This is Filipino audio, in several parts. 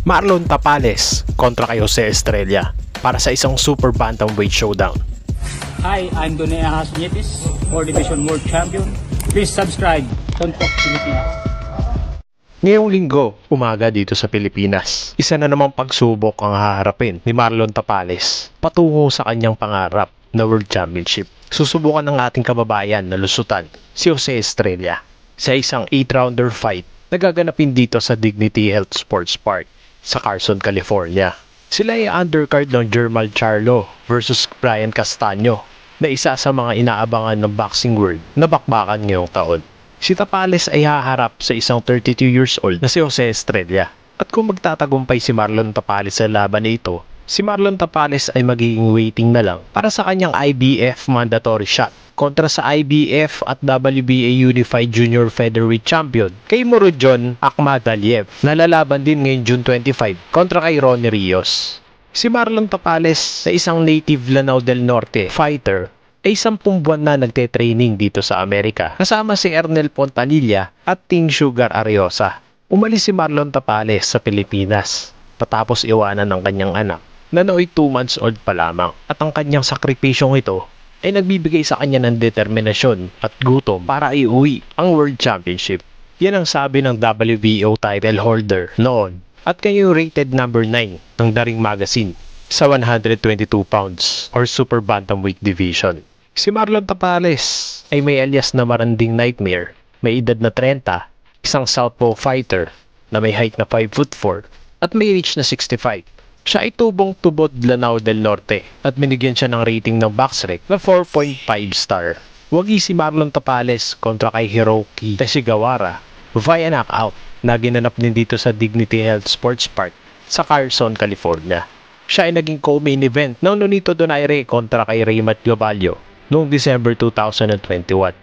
Marlon Tapales kontra kay Jose Estrella para sa isang Super Bantamweight Showdown. Hi, I'm Donea Hasnietis, 4 Division World Champion. Please subscribe, Tontok Pilipinas. Ngayong linggo, umaga dito sa Pilipinas, isa na namang pagsubok ang haharapin ni Marlon Tapales patungo sa kanyang pangarap na World Championship. Susubukan ng ating kababayan na lusutan si Jose Estrella sa isang 8-rounder fight na gaganapin dito sa Dignity Health Sports Park sa Carson, California. Sila ay undercard ng Jermall Charlo versus Brian Castaño na isa sa mga inaabangan ng boxing world na bakbakan ngayong taon. Si Tapales ay haharap sa isang 32 years old na si Jose Estrella. At kung magtatagumpay si Marlon Tapales sa laban na ito, si Marlon Tapales ay magiging waiting na lang para sa kanyang IBF mandatory shot kontra sa IBF at WBA Unified Junior Featherweight Champion kay Murodjon Akhmadaliev na lalaban din ngayong June 25 kontra kay Ronnie Rios. Si Marlon Tapales na isang native Lanao del Norte fighter ay 10 buwan na nagte-training dito sa Amerika kasama si Ernel Pontanilla at Ting Sugar Ariosa. Umalis si Marlon Tapales sa Pilipinas patapos iwanan ng kanyang anak na nooy 2 months old pa lamang at ang kanyang sakripisyong ito ay nagbibigay sa kanya ng determinasyon at gutom para iuwi ang World Championship. Yan ang sabi ng WBO title holder noon at kayo rated number 9 ng The Ring Magazine sa 122 pounds or Super Bantamweight Division. Si Marlon Tapales ay may alias na Maranding Nightmare, may edad na 30, isang southpaw fighter na may height na 5'4" at may reach na 65. Siya ay tubong-tubod Lanao del Norte at binigyan siya ng rating ng BoxRec na 4.5 star. Wagi si Marlon Tapales kontra kay Hiroki Teshigawara via knockout na ginanap din dito sa Dignity Health Sports Park sa Carson, California. Siya ay naging co-main event ng Nonito Donaire kontra kay Raymat Globalio noong December 2021.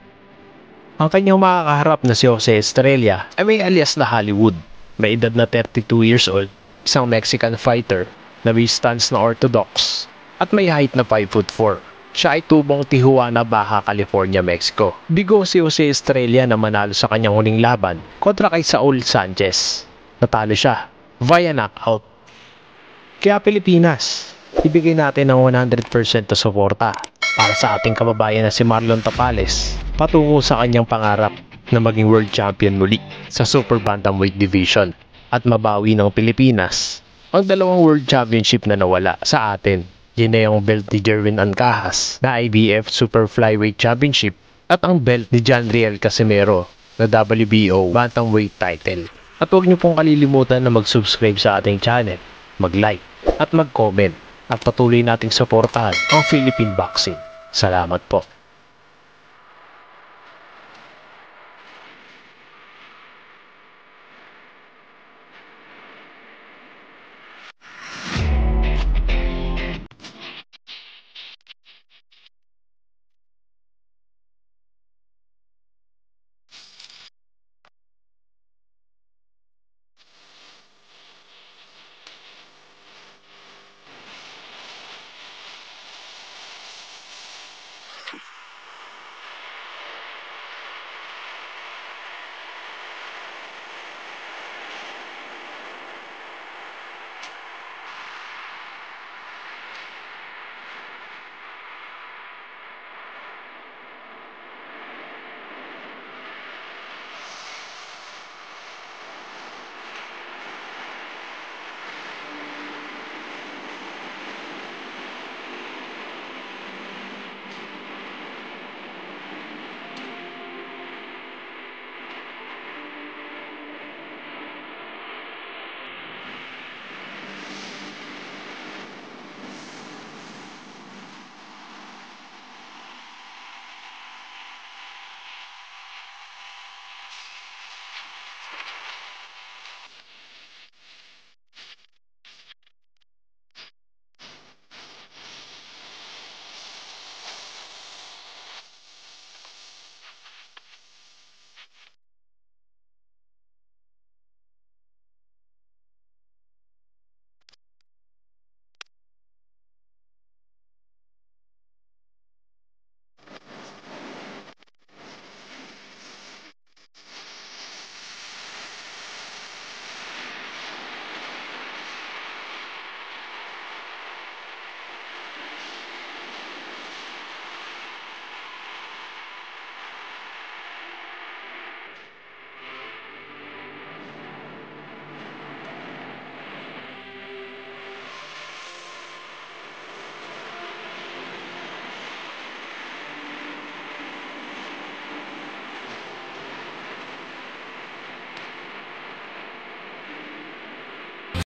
Ang kanyang makakaharap na si Jose Estrella ay may alias na Hollywood, may edad na 32 years old, isang Mexican fighter na may stance na orthodox at may height na 5'4". Siya ay tubong Tijuana, Baja California, Mexico. Bigo si Jose Estrella na manalo sa kanyang huling laban kontra kay Saul Sanchez. Natalo siya via knockout. Kaya Pilipinas, ibigay natin ng 100% na suporta para sa ating kababayan na si Marlon Tapales patungo sa kanyang pangarap na maging world champion muli sa Super Bantamweight Division at mabawi ng Pilipinas ang 2 world championship na nawala sa atin. Yun na yung belt ni Jerwin Ancahas na IBF Super Flyweight Championship at ang belt ni John Riel Casimero na WBO Bantamweight title. At huwag niyo pong kalilimutan na mag-subscribe sa ating channel, mag-like at mag-comment at patuloy nating suportahan ang Philippine Boxing. Salamat po.